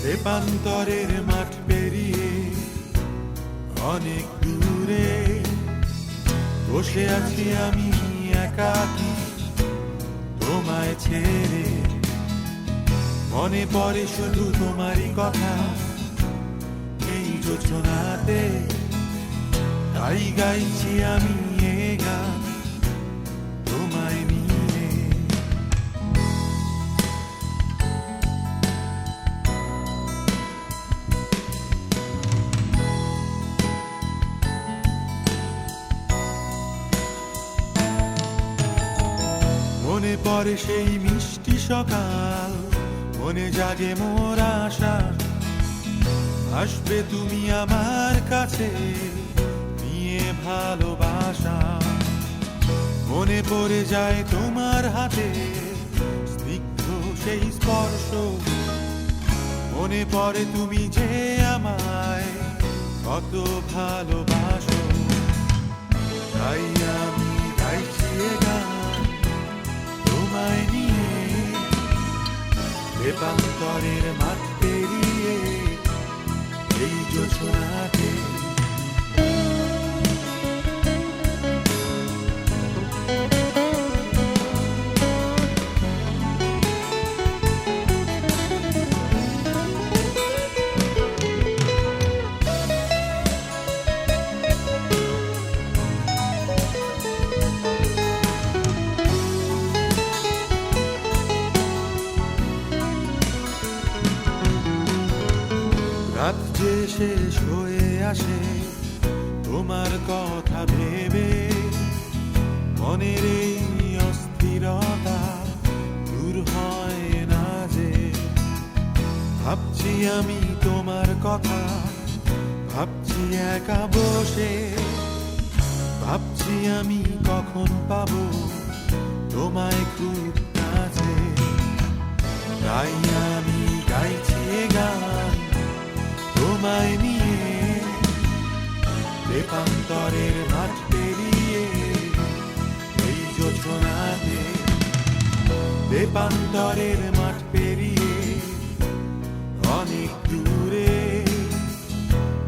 তেপান্তরের মাঠ পেরিয়ে অনেক দূরে বসে আছি আমি একাকী তোমায় ছেড়ে। মনে পড়ে শুধু তোমারই কথা এই যোজনাতে, তাই গাইছি আমি এ গান তোমায় নিয়ে। মনে পড়ে সেই মিষ্টি সকাল, মনে জাগে মোর আশা আসবে তুমি আমার কাছে নিয়ে ভালোবাসা। মনে পড়ে যায় তোমার হাতে স্নিগ্ধ সেই স্পর্শ, মনে পড়ে তুমি যে আমায় কত ভালোবাসো। তাই আমি গাইছি এ গান তোমায় নিয়ে, তেপান্তরের মাঠ পেরিয়ে এই যোজনাতে। রাত যে শেষ হয়ে আসে তোমার কথা ভেবে, মনের এই অস্থিরতা দূর হয় না যে। ভাবছি আমি তোমার কথা, ভাবছি একা বসে, ভাবছি আমি কখন পাবো তোমায় খুব কাছে। তাই আমি গাইছি এ গান তোমায় নিয়ে, তেপান্তরের মাঠ পেরিয়ে এই যোজনাতে। তেপান্তরের মাঠ পেরিয়ে অনেক দূরে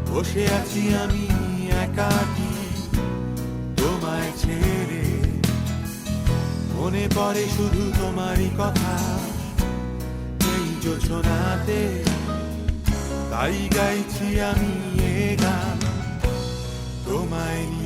বসে আছি আমি একাকী তোমায় ছেড়ে। মনে পড়ে শুধু তোমারই কথা এই যোজনাতে, তাই গাইছি আমি এ গান তোমায়।